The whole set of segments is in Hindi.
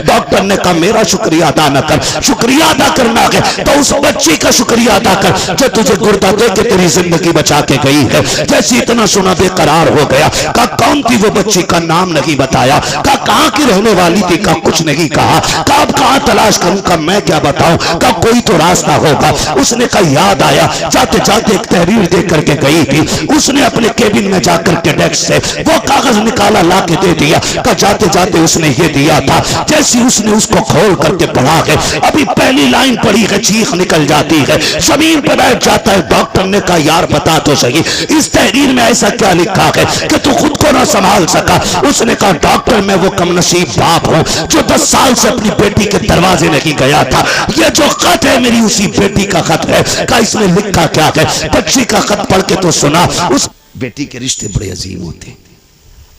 डॉक्टर ने कहा मेरा शुक्रिया अदा न कर, शुक्रिया अदा करना है तो उस बच्ची का शुक्रिया अदा कर जो तुझे गुर्दा दे के तेरी जिंदगी बचा के गई है। जैसे इतना सुना बेकरार हो गया। कहा कौन थी वो बच्ची, का नाम नहीं बताया। कहा कहाँ की रहने वाली थी, का कुछ नहीं कहा। कहा अब कहाँ तलाश करूं, का मैं क्या बताऊं, का कोई तो रास्ता होगा। उसने कहा याद आया, जाते जाते एक तहरीर दे करके गई थी। उसने अपने केबिन में जाकर के डेस्क से वो कागज निकाला, ला के दे दिया। कहा जाते जाते उसने ये दिया था। जैसी उसने उसको खोल करके पढ़ा है, अभी पहली लाइन पढ़ी है, चीख निकल जाती है, जमीन पर बैठ जाता है। डॉक्टर ने कहा यार बता तो सही, इस तहरीर में ऐसा क्या लिखा है कि तू खुद को ना संभाल सका। उसने कहा डॉक्टर मैं वो कमनसीब बाप हूं जो 10 साल से अपनी बेटी के दरवाजे नहीं गया था। ये जो खत है मेरी उसी बेटी का खत है। कहा इसमें लिखा क्या है, बच्ची का खत पढ़ के तो सुना। उस बेटी के रिश्ते बड़े अजीम होते।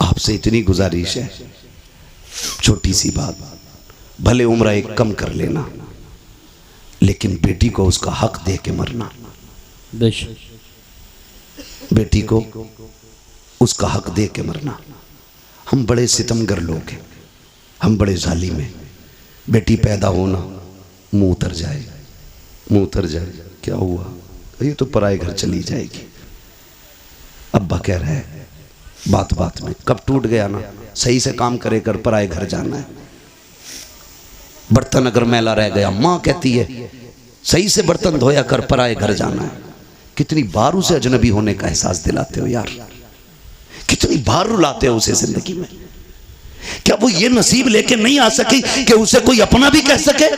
आपसे इतनी गुजारिश है, छोटी सी बात, भले उम्र एक कम कर लेना लेकिन बेटी को उसका हक दे के मरना। बेटी को उसका हक दे के मरना। हम बड़े सितमगर लोग हैं, हम बड़े जालिम हैं। बेटी पैदा होना, मुंह उतर जाए, मुंह उतर जाए, क्या हुआ, ये तो पराए घर चली जाएगी। अब्बा कह रहा है बात बात में, कब टूट गया ना, सही से काम करे कर, पराए घर जाना है। बर्तन अगर मैला रह गया, माँ कहती है सही से बर्तन धोया कर, पराए घर जाना है। कितनी बार उसे अजनबी होने का एहसास दिलाते हो यार, कितनी बार रुलाते हो उसे जिंदगी में। क्या वो ये नसीब लेके नहीं आ सकी कि उसे कोई अपना भी कह सके।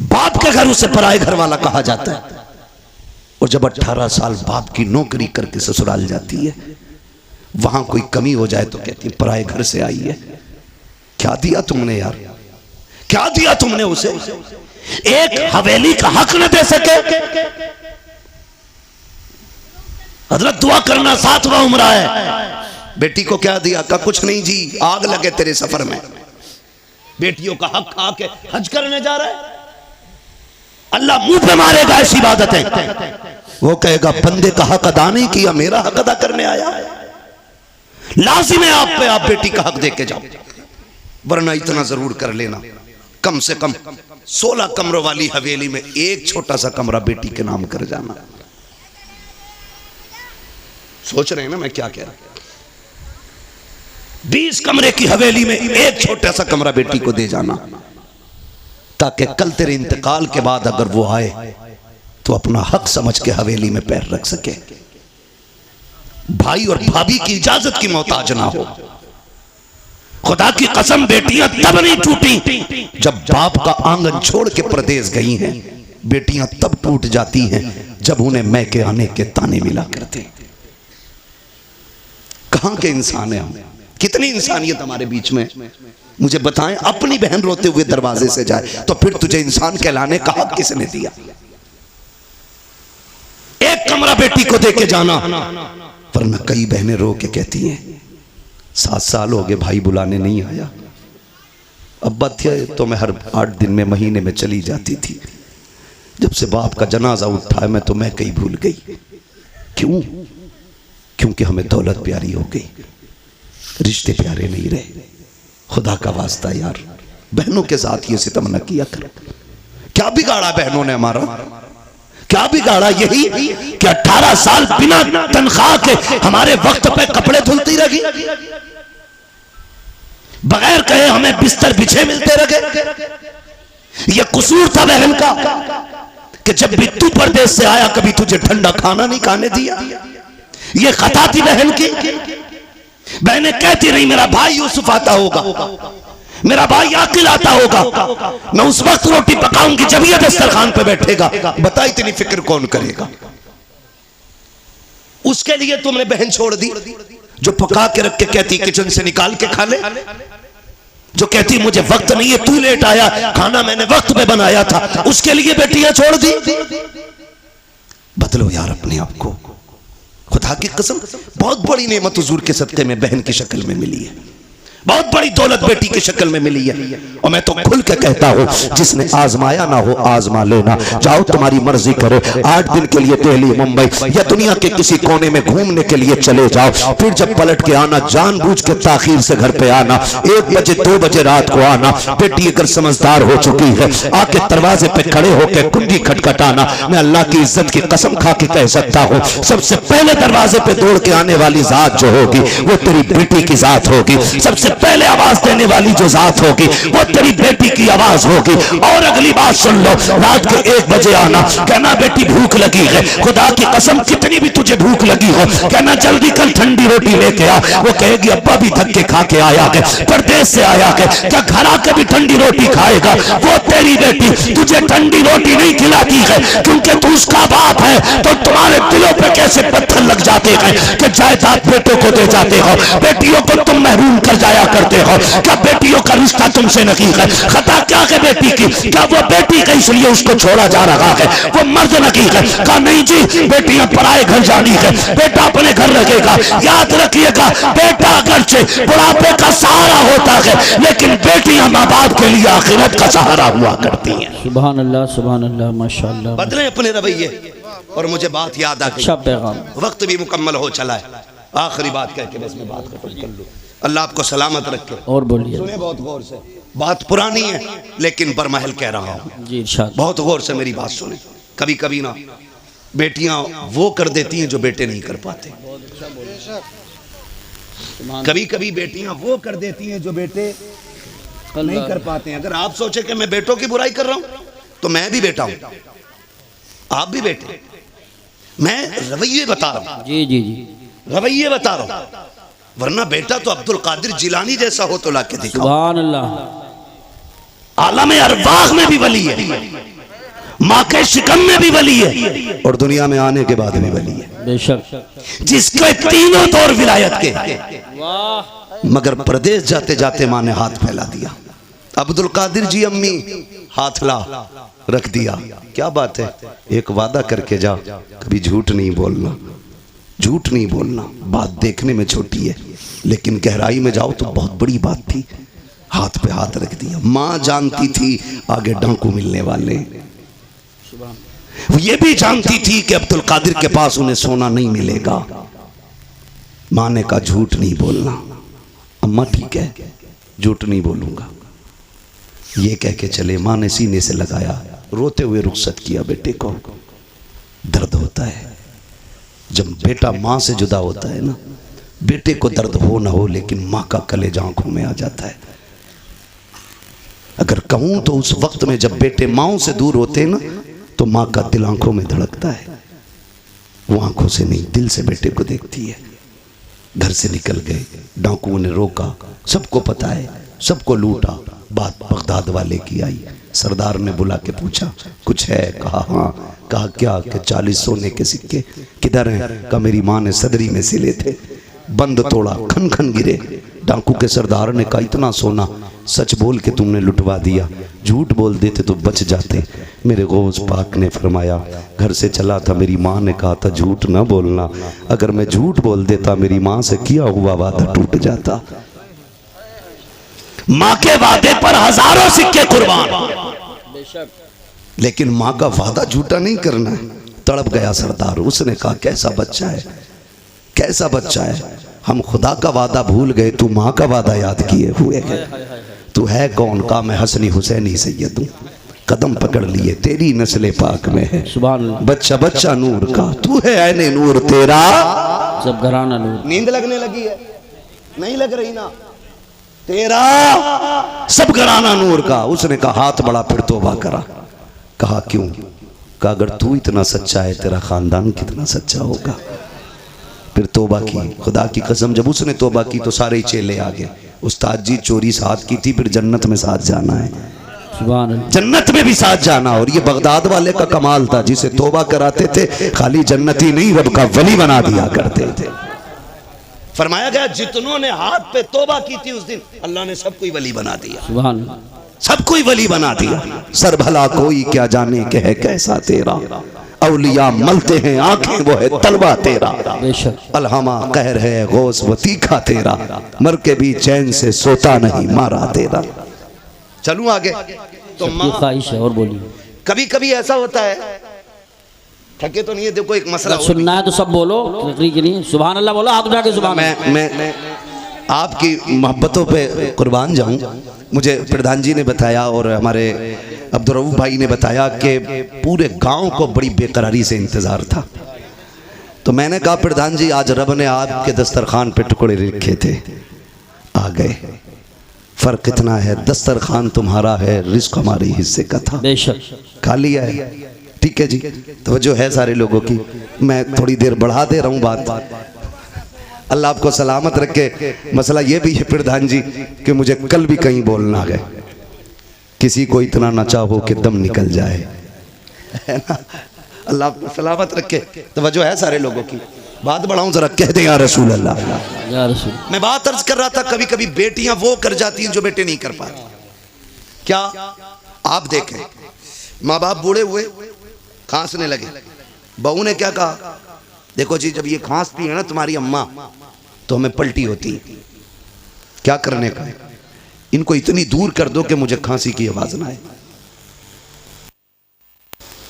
बाप के घर उसे पराए घर वाला कहा जाता है। और जब 18 साल बाप की नौकरी करके ससुराल जाती है, वहां कोई कमी हो जाए तो कहती है पराए घर से आई है। क्या दिया तुमने यार, क्या दिया तुमने उसे, एक हवेली का हक न दे सके। हजरत दुआ करना 7वां उम्र है। बेटी को क्या दिया, का कुछ नहीं जी, आग लगे तेरे सफर में। बेटियों का हक खा के हज करने जा रहा है, अल्लाह मुंह पे मारेगा ऐसी इबादतें। वो कहेगा बंदे का हक अदा नहीं किया, मेरा हक अदा करने आया। लाजिम है आप पे, आप बेटी का हक दे के जाओ, वरना इतना जरूर कर लेना, कम से कम 16 कमरों वाली हवेली में एक छोटा सा कमरा बेटी के नाम कर जाना। सोच रहे हैं ना मैं क्या कह रहा हूं। 20 कमरे की हवेली में एक छोटा सा कमरा बेटी को दे जाना, ताकि कल तेरे इंतकाल के बाद अगर वो आए तो अपना हक समझ के हवेली में पैर रख सके, भाई और भाभी की इजाजत की मोहताज ना हो। खुदा की कसम बेटियां तब नहीं टूटी जब बाप का आंगन छोड़ के परदेस गई हैं। बेटियां तब टूट जाती हैं जब उन्हें मैके आने के ताने मिला करते। कहां के इंसान है हम, कितनी इंसानियत हमारे बीच में। मुझे बताएं, अपनी बहन रोते हुए दरवाजे से जाए तो फिर तुझे इंसान कहलाने का हक किसने दिया। एक कमरा बेटी को दे के जाना, वरना कई बहनें रो के कहती हैं 7 साल हो गए भाई बुलाने नहीं आया। अब्बा थे तो मैं हर 8 दिन में, महीने में चली जाती थी। जब से बाप का जनाजा उठा मैं तो मैं कहीं भूल गई। क्यों? क्योंकि हमें दौलत प्यारी हो गई, रिश्ते प्यारे नहीं रहे। खुदा का वास्ता यार, बहनों के साथ ये सितम न किया करो। क्या बिगाड़ा बहनों ने हमारा, क्या बिगाड़ा? यही कि 18 साल बिना तनख्वाह के हमारे वक्त पे कपड़े धुलती रही, बगैर कहे हमें बिस्तर बिछे मिलते रहे। ये कसूर था बहन का कि जब भी तू परदेश से आया कभी तुझे ठंडा खाना नहीं खाने दिया। ये खता थी बहन की। बहनें कहती रही मेरा भाई यूसुफ आता होगा, मेरा भाई आकिल आता होगा, मैं उस वक्त रोटी पकाऊंगी जब ये दस्तरखान पे बैठेगा। बता इतनी फिक्र कौन करेगा? उसके लिए तुमने बहन छोड़ दी जो पका के रख के कहती किचन से निकाल के खा ले, जो कहती मुझे वक्त नहीं है, तू लेट आया, खाना मैंने वक्त पे बनाया था, उसके लिए बेटियां छोड़ दी। बदलो यार अपने आप को। खुदा की कसम बहुत बड़ी नेमत हुजूर के सदके में बहन की शक्ल में मिली है। बहुत बड़ी दौलत बेटी की शक्ल में मिली है। और मैं तो खुल के कहता हूँ, जिसने आजमाया ना हो आजमा लेना। जाओ तुम्हारी मर्जी करे, 8 दिन के लिए दिल्ली मुंबई या दुनिया के किसी कोने में घूमने के लिए चले जाओ, फिर जब पलट के आना जानबूझ के ताखीर से घर पे आना, 1 बजे 2 बजे रात को आना। बेटी अगर समझदार हो चुकी है, आके दरवाजे पे खड़े होकर कुंडी खटखटाना। मैं अल्लाह की इज्जत की कसम खा के कह सकता हूँ, सबसे पहले दरवाजे पे दौड़ के आने वाली जात जो होगी वो तेरी बेटी की जात होगी। सबसे पहले आवाज देने वाली जो जात होगी वो तेरी बेटी की आवाज होगी। और अगली बात सुन लो, रात के 1 बजे आना, कहना बेटी भूख लगी है, खुदा की कसम कितनी भी तुझे भूख लगी हो, कहना जल्दी कल ठंडी रोटी लेके आ। वो कहेगी अब्बा भी थक के खा के आया है, परदेश से आया है, क्या घर आके भी ठंडी रोटी खाएगा? वो तेरी बेटी तुझे ठंडी रोटी नहीं खिलाती है क्योंकि तू उसका बाप है। तो तुम्हारे दिलों पे कैसे पत्थर लग जाते हैं कि जायदाद बेटों को दे जाते हो, बेटियों को तुम महरूम कर जाया करते हो। क्या बेटियों का रिश्ता तुमसे नहीं है? खता क्या है बेटी की? क्या वो बेटी का इसलिए उसको छोड़ा जा रहा है? वो मर्द नहीं है? कहा नहीं जी, बेटियां पराए घर जानी है, बेटा अपने घर रखेगा। याद रखिएगा, बेटा अगरचे बुढ़ापे का सहारा होता है, लेकिन बेटियां माँ बाप के लिए आखिरत का सहारा हुआ करती हैं। सुभान अल्लाह माशाअल्लाह। बदले अपने रवैये। और मुझे बात याद आ गई, वक्त भी मुकम्मल हो चला है। आखिरी बात कह के बस मैं बात खत्म कर लूं। अल्लाह आपको सलामत रखे। और बोलिए, सुने बहुत गौर से, बात पुरानी है लेकिन बरमहल कह रहा हूँ जी, बहुत गौर से मेरी बात सुने। कभी कभी ना बेटियां वो कर देती हैं जो बेटे नहीं कर पाते। कभी कभी बेटियां वो कर देती हैं जो बेटे नहीं कर पाते हैं। अगर आप सोचे कि मैं बेटों की बुराई कर रहा हूं तो मैं भी बेटा हूं, आप भी बेटे। मैं रवैये बता रहा हूं, जी जी जी, रवैये बता रहा हूं। वरना बेटा तो अब्दुल कादिर जिलानी जैसा हो तो लाके दिखाओ। सुभान अल्लाह। आलम अरवाह में भी वली है, माँ के शिकम में भी वली है, और दुनिया में आने के बाद भी वली है बेशक, जिसके तीनों दौर विलायत के। मगर प्रदेश जाते जाते माँ ने हाथ फैला दिया। अब्दुल कादिर जी अम्मी हाथ ला रख दिया। क्या बात है, एक वादा करके जा, कभी झूठ नहीं बोलना, झूठ नहीं बोलना। बात देखने में छोटी है लेकिन गहराई में जाओ तो बहुत बड़ी बात थी। हाथ पे हाथ रख दिया। माँ जानती थी आगे डांकू मिलने वाले, वो ये भी जानती थी कि अब्दुल कादिर के पास उन्हें सोना नहीं मिलेगा। माँ ने कहा झूठ नहीं बोलना। अम्मा ठीक है, झूठ नहीं बोलूंगा, ये कह के चले। माँ ने सीने से लगाया, रोते हुए रुखसत किया। बेटे को दर्द होता है जब बेटा माँ से जुदा होता है ना, बेटे को दर्द हो ना हो लेकिन माँ का कलेजा आंखों में आ जाता है। अगर कहूं तो उस वक्त में जब बेटे माँ से दूर होते हैं ना तो माँ का दिल आंखों में धड़कता है। वो आंखों से नहीं दिल से बेटे को देखती है। घर से निकल गए, डाकुओं ने रोका, सबको पता है, सबको लूटा। बात बगदाद वाले की आई। सरदार ने बुला के पूछा कुछ है? कहा हाँ। कहा क्या? कि 40 सोने के सिक्के। किधर हैं? कहा मेरी माँ ने सदरी में सिले थे। बंद तोड़ा, खन खन गिरे। डाकू के सरदार ने कहा इतना सोना सच बोल के तुमने लुटवा दिया, झूठ बोल देते तो बच जाते। मेरे गौस पाक ने फरमाया घर से चला था, मेरी माँ ने कहा था झूठ ना बोलना। अगर मैं झूठ बोल देता मेरी माँ से किया हुआ वादा टूट जाता। माँ के वादे पर हजारों सिक्के कुर्बान, लेकिन माँ का वादा झूठा नहीं करना है। तड़प गया सरदार। उसने कहा कैसा बच्चा है, कैसा बच्चा है, हम खुदा का वादा भूल गए, तू माँ का वादा याद किए हुए है। तू है कौन? का मैं हसनी हुसैनी सैयद हूँ, कदम पकड़ लिए तेरी नस्ले पाक में है। बच्चा बच्चा नूर का, तू है ऐने नूर तेरा सब घराना नूर। नींद लगने लगी है? नहीं लग रही ना? तेरा सब घराना नूर का। उसने कहा हाथ बड़ा, फिर तौबा करा। कहा क्यों? कहा अगर तू इतना सच्चा है तेरा खानदान कितना सच्चा होगा। फिर तौबा की। खुदा की कसम जब उसने तौबा की तो सारे चेले आ गए। उस्ताद जी चोरी साथ की थी, फिर जन्नत में साथ जाना है, जन्नत में भी साथ जाना। और ये बगदाद वाले का कमाल था, जिसे तौबा कराते थे खाली जन्नती नहीं रब का वली बना दिया करते थे। फरमाया गया जितनों ने हाथ पे तौबा की थी उस दिन अल्लाह ने सबको ही वली बना दिया, सबको ही वली बना दिया। सर भला कोई क्या जाने के है कैसा तेरा, औलिया मलते हैं आंखें वो है तलवा तेरा, बेशक अलहमा कहर है गौस वो तीखा तेरा, मर के भी चैन से सोता नहीं मारा तेरा। चलूं आगे तो सबकी ख्वाहिश है। और बोलिए। कभी कभी ऐसा होता है, थके तो नहीं है, देखो एक मसला अगर सुनना है तो सब बोलो, तकरीर के लिए सुभान अल्लाह बोलो, हाथ उठा के सुभान। मैं आपकी मोहब्बतों पे कुर्बान जाऊं। मुझे प्रधान जी ने बताया और हमारे अब्दुर्रऊफ भाई ने बताया कि पूरे गांव को बड़ी बेकरारी से इंतजार था। तो मैंने कहा प्रधान जी आज रब ने आपके दस्तरखान पे टुकड़े रखे थे, आ गए। फर्क इतना है दस्तरखान तुम्हारा है, रिस्क हमारे हिस्से का था, बेशक खा लिया है। ठीक है जी, तो जो है सारे लोगों की। मैं थोड़ी देर बढ़ा दे रहा हूँ बात, अल्लाह आपको सलामत रखे। मसला ये भी है प्रधान जी कि मुझे कल भी कहीं बोलना है, किसी को इतना ना चाहो कि दम निकल जाए, है ना। अल्लाह आपको सलामत रखे। तवज्जो है सारे लोगों की, बात बढ़ाऊं जरा, कह दे या रसूल अल्लाह। या रसूल। मैं बात अर्ज कर रहा था, कभी कभी बेटियां वो कर जाती हैं जो बेटे नहीं कर पाते। क्या आप देखें, माँ बाप बूढ़े हुए, खांसने लगे, बहू ने क्या कहा, देखो जी जब ये खांसती है ना तुम्हारी अम्मा तो हमें पलटी होती है, क्या करने का, इनको इतनी दूर कर दो कि मुझे खांसी की आवाज ना आए।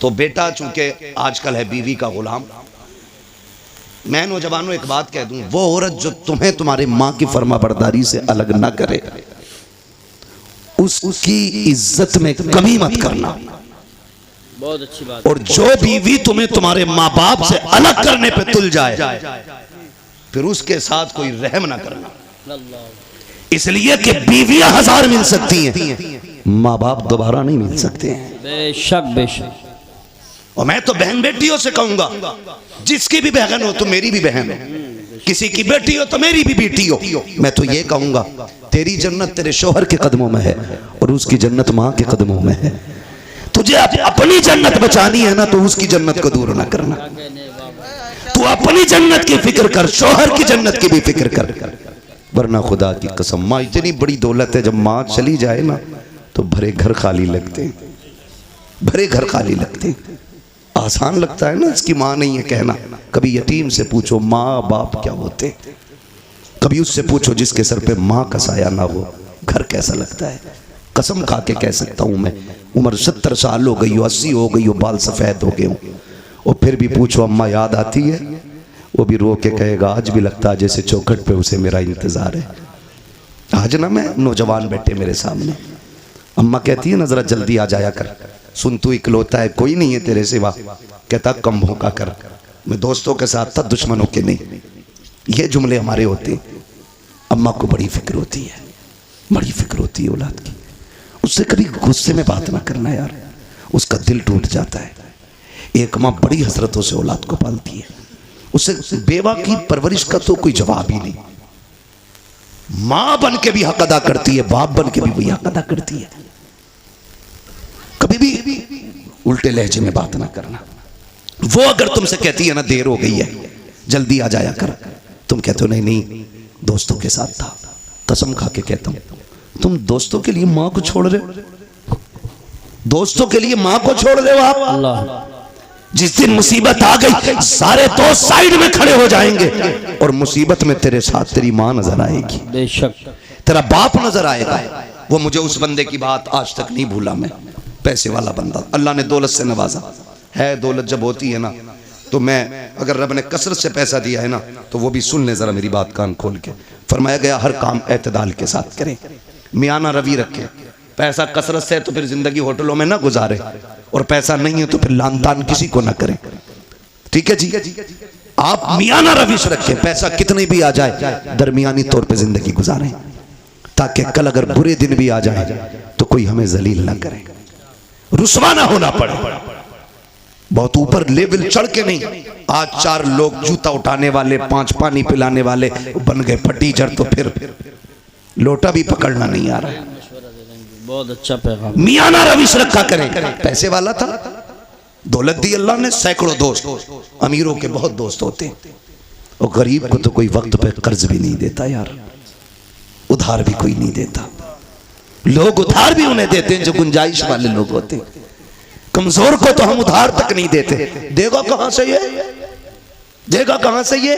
तो बेटा चूंकि आजकल है बीवी का गुलाम। मैं नौजवानों एक बात कह दूं, वो औरत जो तुम्हें तुम्हारे माँ की फर्माबरदारी से अलग ना करे, उसकी इज्जत में कमी मत करना। बहुत अच्छी बात। और जो बीवी तुम्हें तुम्हारे माँ बाप से अलग करने पे तुल जाए, फिर उसके साथ कोई रहम ना करना, इसलिए कि बीवियां हजार मिल सकती हैं, माँ बाप दोबारा नहीं मिल सकते हैं। बेशक बेशक। और मैं तो बहन बेटियों से कहूंगा, जिसकी भी बहन हो तो मेरी भी बहन हो, किसी की बेटी हो तो मेरी भी बेटी हो। मैं तो ये कहूंगा तेरी जन्नत तेरे शोहर के कदमों में है और उसकी जन्नत माँ के कदमों में है। तुझे अपनी जन्नत बचानी है ना, तो उसकी जन्नत को दूर ना करना। तू अपनी जन्नत की फिक्र कर, शोहर की जन्नत की भी फिक्र कर, वरना खुदा की कसम माँ इतनी बड़ी दौलत है, जब माँ चली जाए ना तो भरे घर खाली लगते हैं, भरे घर खाली लगते हैं। आसान लगता है ना, इसकी माँ नहीं है कहना। कभी यतीम से पूछो माँ बाप क्या होते, कभी उससे पूछो जिसके सर पे माँ का साया ना हो, घर कैसा लगता है। कसम खा के कह सकता हूँ मैं, उम्र 70 साल हो गई हो, 80 हो गई हो, बाल सफ़ेद हो गए हो, और फिर भी पूछो अम्मा याद आती है, वो भी रो के कहेगा आज भी लगता है जैसे चौखट पे उसे मेरा इंतज़ार है। आज ना मैं नौजवान बैठे मेरे सामने, अम्मा कहती है ना जरा जल्दी आ जाया कर, सुन तू इकलौता है, कोई नहीं है तेरे सिवा। कहता कम भौंका कर, मैं दोस्तों के साथ था दुश्मनों के नहीं। ये जुमले हमारे होते हैं। अम्मा को बड़ी फिक्र होती है, बड़ी फिक्र होती है औलाद की। उससे कभी गुस्से में बात ना करना यार, उसका दिल टूट जाता है। एक माँ बड़ी हसरतों से औलाद को पालती है, उससे बेवा की परवरिश का तो कोई जवाब ही नहीं। माँ बन के भी हक अदा करती है, बाप बन के भी वही हक अदा करती है। कभी भी उल्टे लहजे में बात ना करना। वो अगर तुमसे कहती है ना देर हो गई है जल्दी आ जाया कर, तुम कहते हो नहीं नहीं दोस्तों के साथ था। कसम खा के कहता हूं, तुम दोस्तों के लिए माँ को छोड़ रहे हो, दोस्तों के लिए माँ को छोड़ रहे हो आप। अल्लाह। जिस दिन मुसीबत आ गई सारे दोस्त साइड में खड़े हो जाएंगे और मुसीबत में तेरे साथ तेरी माँ नजर आएगी, बेशक तेरा बाप नजर आएगा। वो मुझे उस बंदे की बात आज तक नहीं भूला मैं, पैसे वाला बंदा, अल्लाह ने दौलत से नवाजा है। दौलत जब होती है ना तो मैं, अगर रब ने कसरत से पैसा दिया है ना तो वो भी सुन ले जरा मेरी बात कान खोल के। फरमाया गया हर काम एतदाल के साथ करें, मियाना रवि रखें। पैसा कसरत से है तो फिर जिंदगी होटलों में ना गुजारे, और पैसा नहीं है तो फिर लान तान किसी को ना करें। ठीक है जी, आप मियाना रविश रखें, पैसा कितने भी आ जाए दरमियानी तौर पे जिंदगी गुजारें, ताकि कल अगर बुरे दिन भी आ जाए तो कोई हमें जलील ना करे, रुसवा ना होना पड़े। बहुत ऊपर लेवल चढ़ के नहीं। आज 4 लोग जूता उठाने वाले, 5 पानी पिलाने वाले बन गए फटीचर, तो फिर लोटा भी पकड़ना नहीं आ रहा है। बहुत अच्छा पैगाम। मियाना रविश रखा करें। पैसे वाला था, दौलत दी अल्लाह ने, सैकड़ों दोस्त, अमीरों के बहुत दोस्त होते, और गरीब को तो कोई वक्त पे कर्ज भी नहीं देता यार, उधार भी कोई नहीं देता। लोग उधार भी उन्हें देते हैं जो गुंजाइश वाले लोग होते हैं। कमजोर को तो हम उधार तक नहीं देते, देगा कहां से ये, देगा कहां से ये।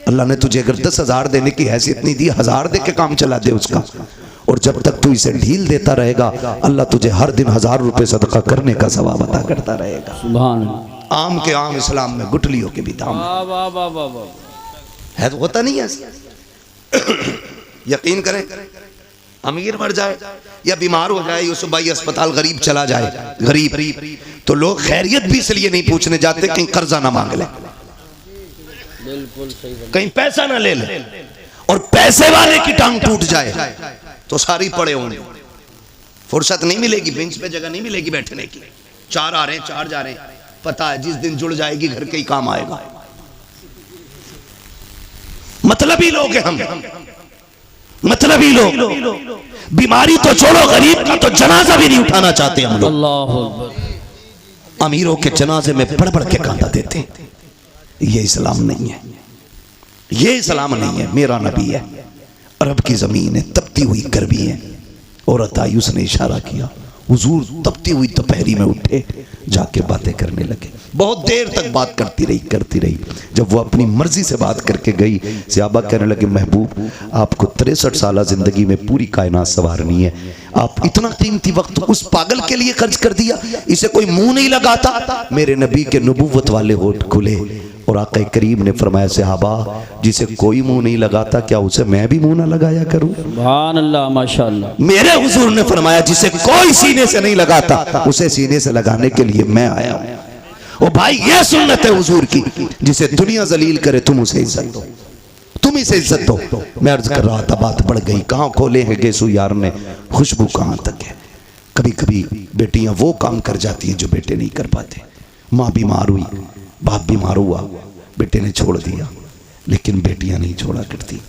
अल्लाह ने तुझे अगर 10,000 देने की हैसियत नहीं दी, 1000 दे के काम चला दे उसका। और जब तक तू इसे ढील देता रहेगा, अल्लाह तुझे हर दिन 1000 रुपए सदका करने का सवाब अता करता रहेगा। सुभान अल्लाह। आम के आम इस्लाम में, गुटलियों के भी दाम वाह वाह वाह वाह वाह। है, तो होता नहीं है। यकीन करें, अमीर मर जाए या बीमार हो जाए, यूसुफ भाई अस्पताल, गरीब चला जाए, गरीब, तो लोग खैरियत भी इसलिए नहीं पूछने जाते कहीं कर्जा ना मांग ले, बिल्कुल सही, कहीं पैसा ना ले ले। और पैसे वाले की टांग टूट जाए तो सारी पड़े होंगे, फुर्सत नहीं मिलेगी, बेंच पे जगह नहीं मिलेगी बैठने की। 4 आ रहे हैं, 4 जा रहे हैं, पता है जिस दिन जुड़ जाएगी घर के ही काम आएगा। मतलबी लोग हैं हम, मतलबी लोग। बीमारी तो छोड़ो, गरीब का तो जनाजा भी नहीं उठाना चाहते हम लोग। अल्लाह अकबर। अमीरों के जनाजे में बढ़ बढ़ के कांटा देते। ये इस्लाम नहीं है, ये इस्लाम नहीं है। मेरा नबी है, अरब की जमीन है, तपती हुई गर्मी है। औरत आई, उसने इशारा किया, हुजूर तपती हुई दोपहरी में उठे, जाके बातें करने लगे। बहुत देर तक बात करती रही। जब वो अपनी मर्जी से बात करके गई, सहाबा कहने लगे, महबूब आपको 63 साल जिंदगी में पूरी कायनात संवारनी है, आप इतना कीमती वक्त उस पागल के लिए खर्च कर दिया, इसे कोई मुंह नहीं लगाता। मेरे नबी के नबूवत वाले होठ खुले और आका करीम ने फरमाया, सहाबा जिसे कोई मुंह नहीं लगाता, क्या उसे मैं भी मुंह ना लगाया करूं? सुभान अल्लाह, माशाअल्लाह। मेरे हुजूर ने फरमाया, जिसे कोई सीने से नहीं लगाता, उसे सीने से लगाने के लिए मैं आया हूं। ओ भाई, ये सुन्नत है हुजूर की, जिसे दुनिया जलील करे तुम उसे इज्जत दो, तुम इसे इज्जत दो। मैं अर्ज कर रहा था, बात बढ़ गई। कहां खोले हैं गेसू यार ने, खुशबू कहां तक है। कभी कभी बेटियां वो काम कर जाती हैं जो बेटे नहीं कर पाते। माँ बीमार हुई, बाप बीमार हुआ, बेटे ने छोड़ दिया, लेकिन बेटियां नहीं छोड़ा करती,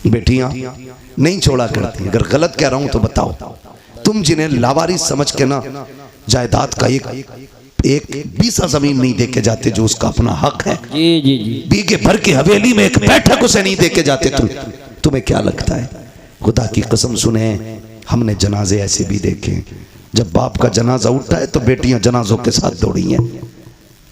बेटियां नहीं छोड़ा करती। अगर गलत कह रहा हूं तो बताओ, तुम जिन्हें लावारिस समझ के ना जायदाद का एक 20 जमीन नहीं देके जाते जो उसका अपना हक है, जी जी जी, बीघे भर की हवेली में एक बैठक उसे नहीं देके जाते, तुम्हें क्या लगता है? खुदा की कसम सुने, हमने जनाजे ऐसे भी देखे, जब बाप का जनाजा उठता है तो बेटियां जनाजों के साथ दौड़ी हैं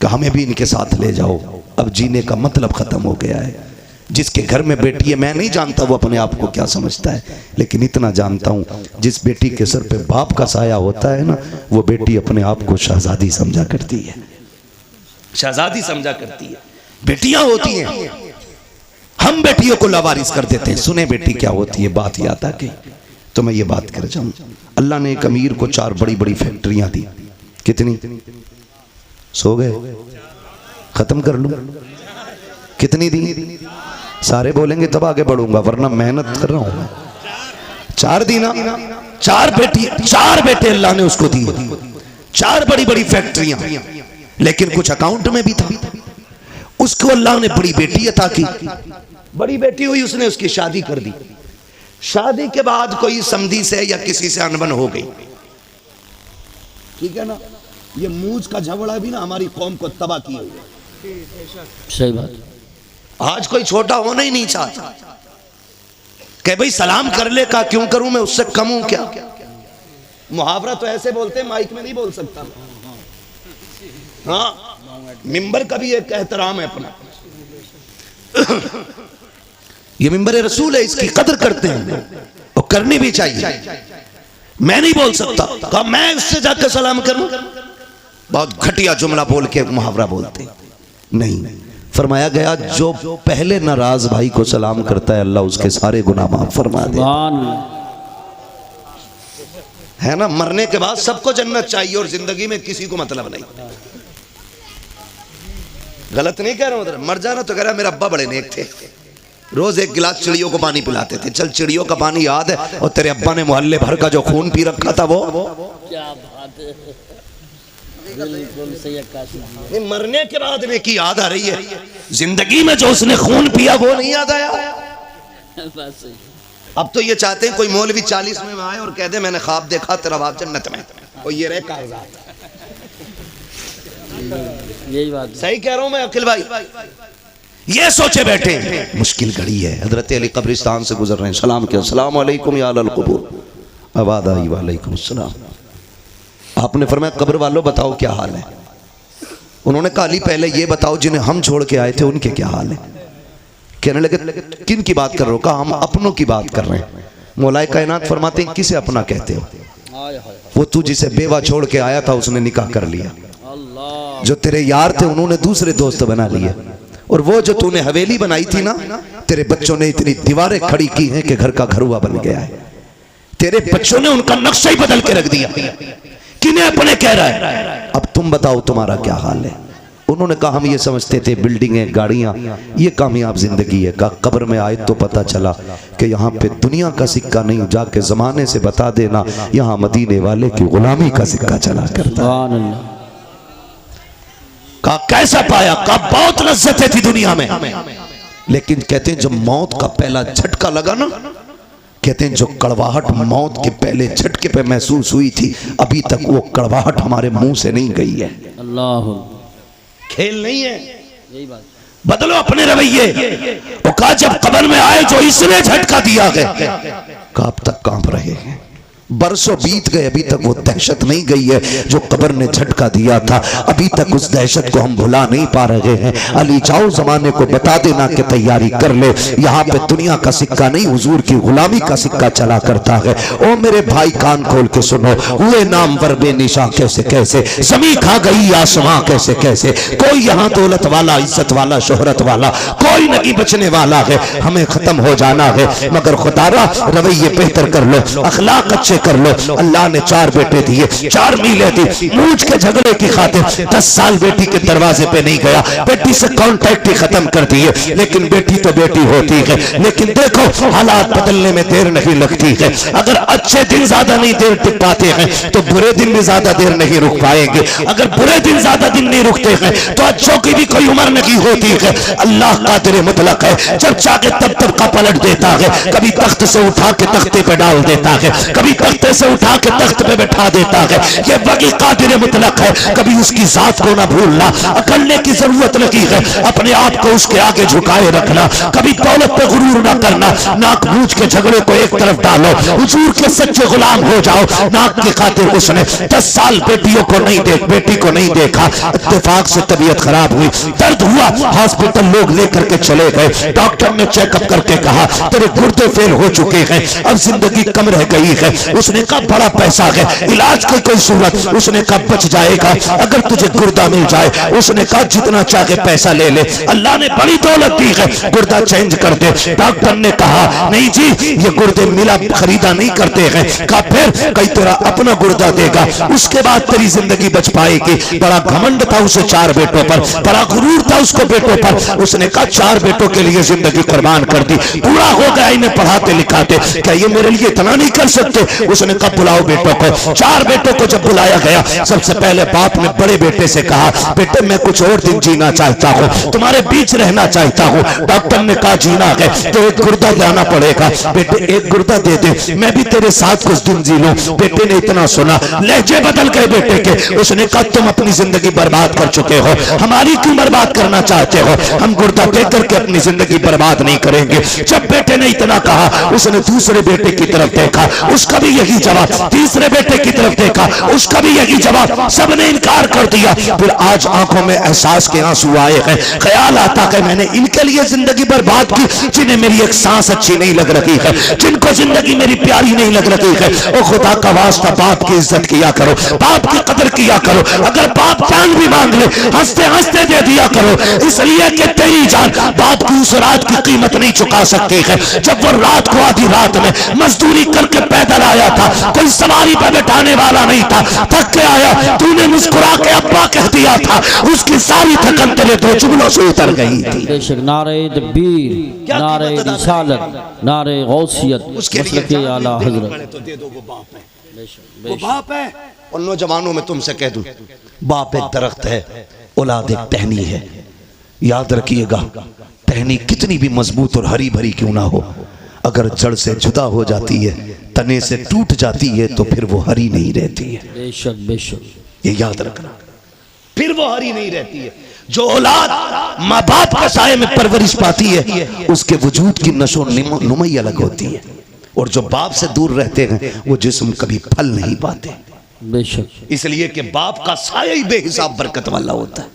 कि हमें भी इनके साथ ले जाओ। अब जीने का मतलब खत्म हो गया है। जिसके घर में बेटी है, मैं नहीं जानता वो अपने आप को क्या समझता है, लेकिन इतना जानता हूँ, जिस बेटी के सर पे बाप का साया होता है ना, वो बेटी अपने आप को शहजादी समझा करती है, शहजादी समझा करती है। बेटियां होती हैं, हम बेटियों को लावारिस कर देते हैं। सुने बेटी क्या होती है, बात याद आ गई तो मैं ये बात कर जाऊं। अल्लाह ने एक अमीर को 4 बड़ी बड़ी फैक्ट्रियां दी। कितनी? सो गए? खत्म कर लूं? कितनी दी? सारे बोलेंगे तब आगे बढ़ूंगा, वरना मेहनत कर रहा हूं। 4 दी ना, 4 बेटी, 4 बेटे अल्लाह ने उसको दिए, 4 बड़ी बड़ी फैक्ट्रियां, लेकिन कुछ अकाउंट में भी था। उसको अल्लाह ने बड़ी बेटी अता की। बड़ी बेटी हुई, उसने उसकी शादी कर दी। शादी के बाद कोई समधी से या किसी से अनबन हो गई, ठीक है ना। ये मूंछ का झगड़ा भी ना हमारी कौम को तबाह किए हुए। सही बात। आज कोई छोटा होना ही नहीं चाहता, कह भाई सलाम कर ले, का क्यों करूं मैं, उससे कम हूं क्या? मुहावरा तो ऐसे बोलते हैं, माइक में नहीं बोल सकता। हाँ, मिंबर का भी एक एहतराम है अपना। ये मिंबर रसूल है, इसकी कदर करते हैं और करनी भी चाहिए। मैं नहीं बोल सकता, कहा मैं उससे जाकर सलाम करूं, बहुत घटिया जुमला बोल के मुहावरा बोलते नहीं। फरमाया गया, जो पहले नाराज भाई को सलाम करता है, अल्लाह उसके सारे गुनाह माफ फरमा दे, है ना। मरने के बाद सबको जन्नत चाहिए और जिंदगी में किसी को मतलब नहीं। गलत नहीं कह रहा हूं, मर जाना तो कह रहा मेरे अब्बा बड़े नेक थे, रोज 1 गिलास चिड़ियों को पानी पिलाते थे। चल, चिड़ियों का पानी याद है, और तेरे अब्बा ने मोहल्ले भर का जो खून पी रखा था वो क्या बात है, बिल्कुल सही। मरने के बाद में की याद आ रही है, जिंदगी में जो उसने खून पिया वो नहीं याद आया। अब तो ये चाहते हैं कोई मौलवी 40 में आए और कह दे मैंने ख्वाब देखा तेरा बाप जन्नत में, और ये रहे कागजात। यही बात सही कह रहा हूं मैं अखिल भाई। ये सोचे बैठे मुश्किल घड़ी है। हजरत अली कब्रिस्तान से गुजर रहे हैं, सलाम किया, अस्सलाम वालेकुम या अहल क़ुबूर। आवाज़ आई वालेकुम अस्सलाम। आपने फरमाया कब्र वालों बताओ क्या हाल है। उन्होंने कहा अली पहले ये बताओ जिन्हें हम छोड़ के आए थे उनके क्या हाल है। कहने लगे किन की बात कर रहे हो? कहा हम अपनों की बात कर रहे हैं। मौलाए कायनात फरमाते हैं किसे अपना कहते हो? वो तू जिसे बेवा छोड़ के आया था उसने निकाह कर लिया, जो तेरे यार थे उन्होंने दूसरे दोस्त बना लिए, और वो जो तूने हवेली बनाई थी ना, तेरे बच्चों ने इतनी दीवारें खड़ी की हैं कि घर का घरुआ बन गया है। तेरे बच्चों ने उनका नक्शा ही बदल के रख दिया। किन्हें अपने कह रहा है? अब तुम बताओ तुम्हारा क्या हाल है। उन्होंने कहा हम ये समझते थे बिल्डिंगें गाड़ियां ये कामयाब जिंदगी है। कहा कब्र में आए तो पता चला कि यहाँ पे दुनिया का सिक्का नहीं, जाके जमाने से बता देना यहाँ मदीने वाले की गुलामी का सिक्का चला करता। कहा कैसा पाया? कहा बहुत लज्जतें थी दुनिया में, लेकिन कहते हैं जब मौत का पहला झटका लगा ना, कहते हैं जो कड़वाहट मौत के पहले झटके पे महसूस हुई थी, अभी तक वो कड़वाहट हमारे मुंह से नहीं गई है। अल्लाह, खेल नहीं है, यही बात। बदलो अपने रवैये। वो कहा जब कब्र में आए जो इसने झटका दिया है, कहा अब तक कांप रहे हैं। बरसों बीत गए, अभी तक वो दहशत नहीं गई है जो कब्र ने झटका दिया था। अभी तक उस दहशत को हम भुला नहीं पा रहे हैं। अली जाओ जमाने को बता देना कि तैयारी कर ले, यहाँ पे दुनिया का सिक्का नहीं हुजूर की गुलामी का सिक्का चला करता है। ओ मेरे भाई कान खोल के सुनो, हुए नाम वर्बे निशा कैसे कैसे, जमी खा गई आसमां कैसे कैसे। कोई यहाँ दौलत वाला, इज्जत वाला, शोहरत वाला कोई नहीं बचने वाला है। हमें खत्म हो जाना है, मगर खुदारा रवैये बेहतर कर लो, अखलाक अच्छे कर लो। अल्लाह ने 4 बेटे दिए, 4 मीलें दी। मूछ के झगड़े की खातिर 10 साल बेटी के दरवाजे पे नहीं गया, बेटी से कॉन्टैक्ट ही खत्म कर दिए। लेकिन बेटी तो बेटी होती है। लेकिन देखो हालात बदलने में देर नहीं लगती है। अगर अच्छे दिन ज्यादा नहीं देर टिक पाते हैं तो बुरे दिन भी ज्यादा देर नहीं रुक पाएंगे। अगर बुरे दिन ज्यादा दिन नहीं रुकते हैं तो अच्छों की भी कोई उम्र नहीं होती है। अल्लाह कादिर मुतलक है, जब चाहे तब तब का पलट देता है। कभी तख्त से उठा के तख्ते पे डाल देता है, कभी तख्ते से उठा के तख्त पे बैठा देता है। ये वही कादिर मुतलक है। कभी उसकी जात को ना भूलना, अकड़ने की जरूरत नहीं है, अपने आप को उसके आगे झुकाए रखना। कभी दौलत पे गुरूर ना करना, नाक बूझ के झगड़े को एक तरफ डालो, हुजूर के सच्चे गुलाम हो जाओ। नाक की खातिर उसने 10 साल बेटी को नहीं देखा। इत्तेफाक से तबीयत खराब हुई, दर्द हुआ, हॉस्पिटल लोग लेकर के चले गए। डॉक्टर ने चेकअप करके कहा तेरे गुर्दे फेल हो चुके हैं, अब जिंदगी कम रह गई है। उसने कहा बड़ा पैसा है, इलाज की कोई सूरत? उसने कहा बच जाएगा अगर तुझे गुर्दा मिल जाए। उसने कहा जितना चाहे पैसा ले ले, अल्लाह ने बड़ी दौलत दी है, गुर्दा चेंज कर दे। डॉक्टर ने कहा नहीं जी ये गुर्दे मिला खरीदा नहीं करते हैं। कहा फिर? कई तेरा अपना गुर्दा देगा, उसके बाद तेरी जिंदगी बच पाएगी। बड़ा घमंड था उसे 4 बेटों पर, बड़ा गुरूर था उसको बेटों पर। उसने कहा 4 बेटों के लिए जिंदगी कुर्बान कर दी, पूरा हो गया इन्हें पढ़ाते लिखाते, क्या ये मेरे लिए इतना नहीं कर सकते? उसने कहा बुलाओ बेटों को। 4 बेटों को जब बुलाया गया, सबसे पहले बाप ने बड़े बेटे से कहा बेटे मैं कुछ और दिन जीना चाहता हूँ, तुम्हारे बीच रहना चाहता हूँ। डॉक्टर ने कहा जीना है तो एक गुर्दा लाना पड़ेगा। बेटे एक गुर्दा दे दे, मैं भी तेरे साथ कुछ दिन जी लूं। बेटे ने इतना सुना, लहजे बदल गए बेटे के। उसने कहा तुम अपनी जिंदगी बर्बाद कर चुके हो, हमारी क्यों बर्बाद करना चाहते हो? हम गुर्दा दे करके अपनी जिंदगी बर्बाद नहीं करेंगे। जब बेटे ने इतना कहा, उसने दूसरे बेटे की तरफ देखा, उसका भी यही जवाब। तीसरे बेटे की तरफ देखा, उसका भी यही जवाब। सबने इनकार कर दिया। फिर आज आंखों में एहसास के आंसू आए हैं। ख्याल आता है मैंने इनके लिए जिंदगी बर्बाद की जिन्हें मेरी एक सांस अच्छी नहीं लग रही है, जिनको जिंदगी मेरी प्यारी नहीं लग रही है। ओ खुदा का वास्ता बाप की इज्जत किया करो, बाप की कदर किया करो। अगर बाप जान भी मांग ले हंसते हंसते दे दिया करो, इसलिए कि तेरी जान बाप की उस रात की कीमत नहीं चुका सकती है जब वो रात को आधी रात में मजदूरी करके पैदल आया था, कोई सवारी पर बैठाने वाला नहीं था, थक के आया, तूने मुस्कुरा के अब्बा कह दिया था, उसकी सारी थकन तेरे 2 जुमलों से उतर गई थी। बेशक नारे तकबीर, नारे रिसालत, नारे गौसियत, मसलक आला हजरत। तो दे दो वो बाप है, वो बाप है। और नौजवानों में तुमसे कह दूं, बाप एक दरख्त है, औलाद एक टहनी है। याद रखिएगा, टहनी कितनी भी मजबूत और हरी भरी क्यों ना हो, अगर जड़ से जुदा हो जाती है, तने से टूट जाती है, तो फिर वो हरी नहीं रहती है। बेशक बेशक, ये याद रखना, फिर वो हरी नहीं रहती है। जो औलाद माँ बाप के साये में परवरिश पाती है, उसके वजूद की नशो नुमाई अलग होती है। और जो बाप से दूर रहते हैं वो जिस्म कभी फल नहीं पाते। बेशक। इसलिए कि बाप का साया ही बेहिसाब बरकत वाला होता है,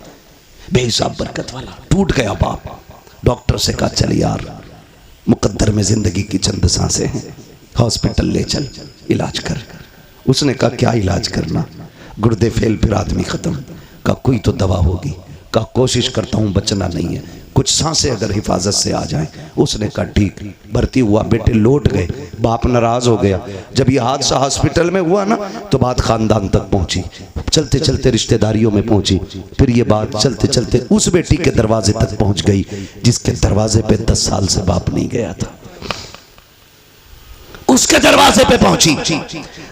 बेहिसाब बरकत वाला। टूट गया बाप, डॉक्टर से कहा चल यार मुकद्दर में जिंदगी की चंद सांसें हैं, हॉस्पिटल ले चल इलाज कर। उसने कहा क्या इलाज करना, गुर्दे फेल फिर आदमी खत्म। कहा कोई तो दवा होगी। कहा कोशिश करता हूँ बचना नहीं है, कुछ सांसें अगर हिफाजत से आ जाएं। उसने कहा ठीक। भर्ती हुआ, बेटे लौट गए। बाप नाराज हो गया। जब ये हादसा हॉस्पिटल में हुआ ना तो बात खानदान तक पहुंची, चलते चलते रिश्तेदारियों में पहुंची, फिर ये बात चलते चलते उस बेटी के दरवाजे तक पहुंच गई जिसके दरवाजे पे 10 साल से बाप नहीं गया था। उसके दरवाजे पे पहुंची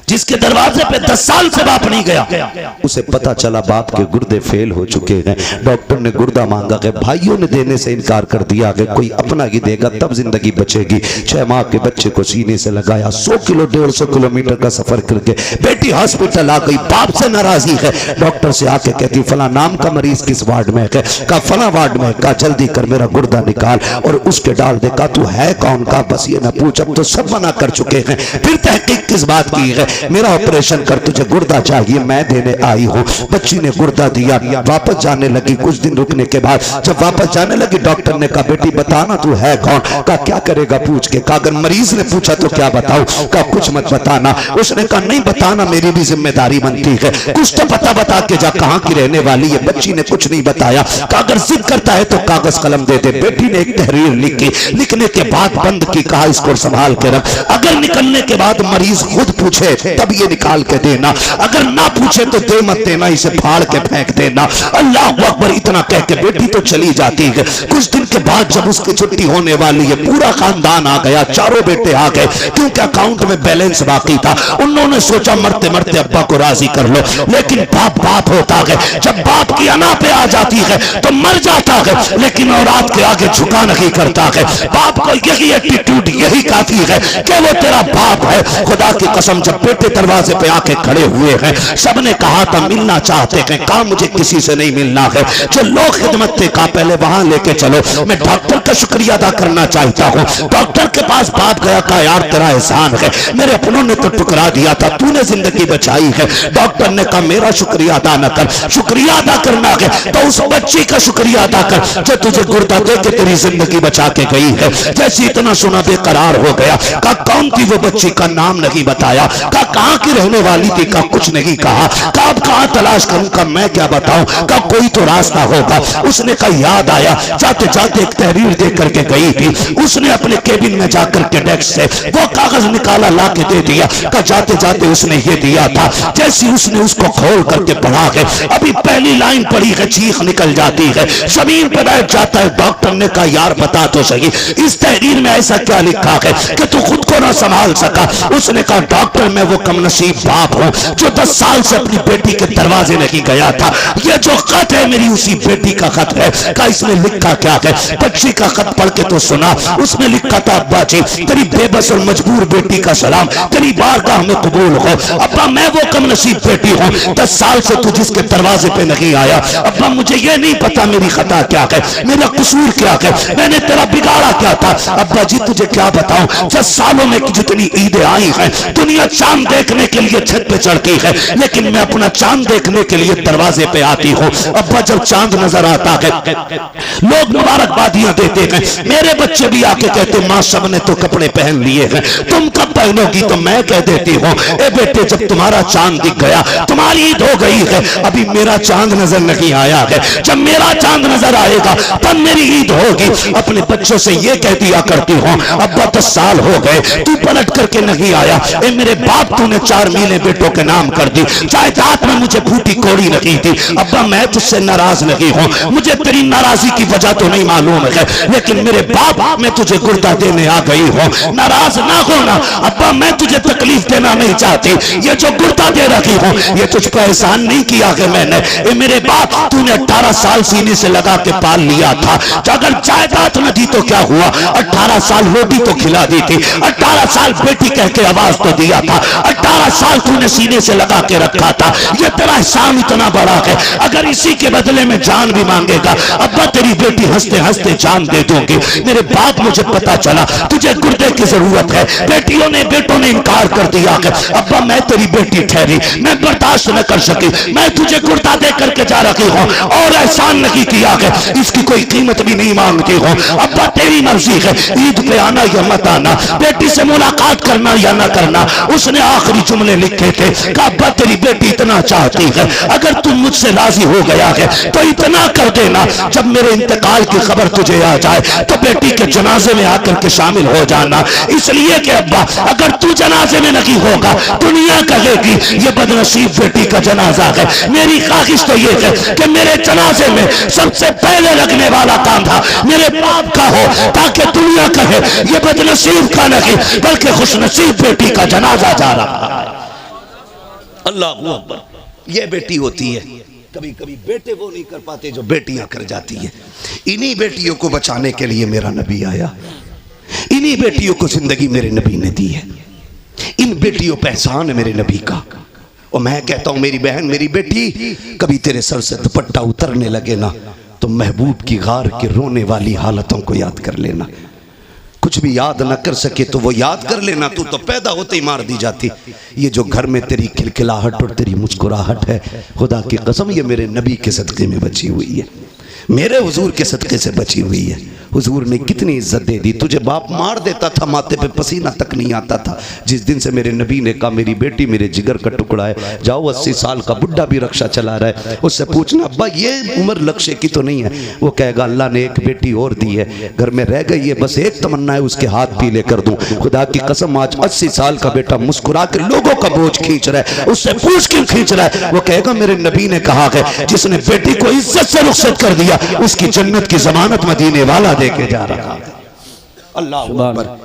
जिसके दरवाजे पे 10 साल से बाप नहीं गया। उसे पता चला बाप के गुर्दे फेल हो चुके हैं। डॉक्टर ने गुर्दा मांगा कि भाइयों ने देने से इनकार कर दिया कि कोई अपना ही देगा तब जिंदगी बचेगी। 6 माह के बच्चे को सीने से लगाया, 100 किलो 150 किलोमीटर का सफर करके बेटी हॉस्पिटल आ गई। बाप से नाराजगी है, डॉक्टर से आके कहती फला नाम का मरीज किस वार्ड में है? कहा फला वार्ड में। कहा जल्दी कर मेरा गुर्दा निकाल और उसके डाल दे। कहा तू है कौन? का बस ये ना पूछ, अब तो सब मना कर चुके हैं, फिर तहकीक किस बात की है? मेरा ऑपरेशन कर, तुझे गुर्दा चाहिए, मैं देने आई हूँ। बच्ची ने गुर्दा दिया, वापस जाने लगी। कुछ दिन रुकने के बाद जब वापस जाने लगी डॉक्टर ने कहा बेटी बताना तू है कौन? कहा क्या करेगा पूछ के? कहा अगर मरीज ने पूछा तो क्या बताऊं? कहा कुछ मत बताना। उसने कहा नहीं बताना मेरी भी जिम्मेदारी बनती है, कुछ तो पता बता के जा कहाँ की रहने वाली है। बच्ची ने कुछ नहीं बताया। कहा अगर जिद करता है तो कागज कलम दे दे। बेटी ने एक तहरीर लिखी, लिखने के बाद बंद की, कहा इसको संभाल के रख, अगर निकलने के बाद मरीज खुद पूछे तब ये निकाल के देना, अगर ना पूछे तो दे मत देना, इसे फाड़ के फेंक देना। अल्लाह अकबर इतना कह के बेटी तो चली जाती है। कुछ दिन के बाद जब उसकी छुट्टी होने वाली है पूरा खानदान आ गया, चारों बेटे आ गए क्योंकि अकाउंट में बैलेंस बाकी था। उन्होंने सोचा मरते मरते अब्बा को राजी कर लो, लेकिन बाप बाप होता है। जब बाप की अना पे आ जाती है तो मर जाता है, लेकिन औलाद के आगे झुका नहीं करता है। बाप को यही एटीट्यूड, यही काफी है कि वो तेरा बाप है। खुदा की कसम जब बेटे दरवाजे पे आके खड़े हुए हैं, सबने कहा था मिलना चाहते हैं, कहा मुझे किसी से नहीं मिलना है। जो लोग खिदमत थे कहा पहले वहां लेके चलो, मैं डॉक्टर का शुक्रिया अदा करना चाहता हूँ। डॉक्टर के पास बाप गया, कहा यार तेरा एहसान है, मेरे अपनों ने तो टुकरा दिया था, तूने जिंदगी बचाई है। डॉक्टर ने कहा मेरा शुक्रिया अदा न कर, शुक्रिया अदा करना है तो उस बच्ची का शुक्रिया अदा कर जो तुझे गुर्दा दे के तेरी जिंदगी बचा के गई है। जैसे इतना सुना बेकरार हो गया। कहा कौन थी वो बच्ची? का नाम नहीं बताया। कहा कहाँ की रहने वाली थी? का कुछ नहीं कहा। कहा अब कहाँ तलाश करूं? का मैं क्या बताऊं? का कोई तो रास्ता होगा। उसने कहा याद आया, जाते जाते एक तहरीर दे करके गई थी। उसने अपने केबिन में जाकर के डेस्क से वो कागज निकाला, ला के दे दिया। कहा जाते जाते उसने ये दिया था। जैसे उसने उसको खोल करके पढ़ा है, अभी पहली लाइन पढ़ी है, चीख निकल जाती है, जमीन पर बैठ जाता है। डॉक्टर ने कहा यार बता तो सही इस तहरीर में ऐसा क्या लिखा है कि तू खुद को ना संभाल सका? उसने कहा डॉक्टर मैं वो कमनसीब बाप हूं जो 10 साल से अपनी बेटी के दरवाजे नहीं गया था। ये जो खत है मेरी उसी बेटी का खत है। कहा इसमें लिखा क्या है? बच्ची का खत पढ़ के तो सुना। उसमें लिखा था अब्बा जी तेरी बेबस और मजबूर बेटी का सलाम, तेरी बारगाह में कबूल हो। अब्बा मैं वो कमनसीब बेटी हूँ 10 साल से तू जिसके दरवाजे पे नहीं आया। अब्बा मुझे ये नहीं पता मेरी खता क्या है, मेरा कसूर क्या है, मैंने तेरा बिगाड़ा क्या था। अब्बा जी तुझे क्या बताऊं, 10 सालों में जितनी ईदें आई हैं, दुनिया चांद देखने के लिए छत पे चढ़ती है, लेकिन मैं अपना चांद देखने के लिए दरवाजे पे आती हूँ। अब्बा जब चांद नजर आता है लोग मुबारकबादियां देते हैं, मेरे बच्चे भी आके कहते माँ सब ने तो कपड़े पहन लिए हैं, तुम कब पहनोगी? तो मैं कह देती हूँ ए बेटे जब तुम्हारा चांद दिख गया तुम्हारी ईद हो गई है, अभी मेरा चांद नजर नहीं आया है। जब मेरा चांद नजर आएगा तब मेरी ईद होगी। अपने बच्चों से ये कह दिया करती हूँ अब्बा 10 साल हो गए तू पलट करके नहीं आया, ए मेरे बाप तूने 4 मीलें बेटों के नाम कर दी, जायदाद में मुझे फूटी कोड़ी नहीं थी। अब्बा मैं तुझसे नाराज नहीं हूँ, मुझे तेरी नाराजगी की वजह तो नहीं मालूम है, लेकिन मेरे बाप मैं तुझे गुर्दा देने आ गई हूँ, नाराज ना होना। अब्बा मैं तुझे तकलीफ देना नहीं चाहती, ये जो गुर्दा दे रखी हूँ ये तुझ पर एहसान नहीं किया है मैंने। ए मेरे बाप तूने 18 साल सीने से लगा के पाल लिया था, अगर जायदाद न दी तो क्या हुआ, 18 साल रोटी तो खिला दी थी, 18 साल बेटी कह के आवाज तो दिया था, 18 साल तूने सीने से लगा के रखा था, ये तेरा एहसान इतना बड़ा है, अगर इसी के बदले में जान भी मांगेगा अब्बा तेरी बेटी हंसते हंसते जान दे दूंगी। मेरे बाप मुझे पता चला तुझे गुर्दे की जरूरत है, बेटियों ने दोनों बेटों ने इनकार कर दिया कि अब्बा मैं तेरी बेटी ठहरी, मैं बर्दाश्त न कर सकी, मैं तुझे कुर्ता दे करके जा रखी हूँ और एहसान नहीं किया कि इसकी कोई कीमत भी नहीं मांगती हूँ। अब्बा तेरी मर्जी है, ईद पे आना या मत आना, बेटी से मुलाकात करना या ना करना। उसने आखिरी जुमले लिखे थे कि अब्बा तेरी बेटी इतना चाहती है, अगर तुम मुझसे राजी हो गया है तो इतना कर देना, जब मेरे इंतकाल की खबर तुझे आ जाए तो बेटी के जनाजे में आकर के शामिल हो जाना। इसलिए कि अब्बा अगर तू जनाजे में नहीं होगा दुनिया कहेगी ये बदनसीब बेटी का जनाजा है। मेरी ख्वाहिश तो ये है कि मेरे जनाजे में सबसे पहले लगने वाला काम था मेरे बाप का हो, ताकि दुनिया कहे ये बदनसीब का नहीं बल्कि खुशनसीब बेटी का जनाजा जा रहा है। अल्लाह अकबर। ये बेटी होती है, कभी कभी बेटे वो नहीं कर पाते जो बेटियां कर जाती है। इन्हीं बेटियों को बचाने के लिए मेरा नबी आया, इन्हीं बेटियों को जिंदगी मेरे नबी ने दी है, इन बेटियों पे एहसान है मेरे नबी का। और मैं कहता हूं मेरी बहन मेरी बेटी, कभी तेरे सर से दुपट्टा उतरने लगे ना तो महबूब की गार के रोने वाली हालतों को याद कर लेना। कुछ भी याद न कर सके तो वो याद कर लेना, तू तो पैदा होते ही मार दी जाती। ये जो घर में तेरी खिलखिलाहट और तेरी मुस्कुराहट है, खुदा की कसम ये मेरे नबी के सदक़े में बची हुई है, मेरे हुजूर के सदक़े से बची हुई है। हुजूर ने कितनी इज्जत दे दी, तुझे बाप मार देता था माथे पे पसीना तक नहीं आता था। जिस दिन से मेरे नबी ने कहा मेरी बेटी मेरे जिगर का टुकड़ा है, जाओ 80 साल का बुढ़ा भी रक्षा चला रहा है उससे पूछना अब्बा ये उम्र लक्ष्य की तो नहीं है। वो कहेगा अल्लाह ने एक बेटी और दी है, घर में रह गई है, बस एक तमन्ना है उसके हाथ पीले कर दूं। खुदा की कसम आज 80 साल का बेटा मुस्कुरा के लोगों का बोझ खींच रहा है, उससे पूछ क्यों खींच रहा है? वो कहेगा मेरे नबी ने कहा है जिसने बेटी को इज्जत से रुखसत कर दिया उसकी जन्नत की जमानत मदीने वाला देके जा रहा है। अल्लाह अकबर।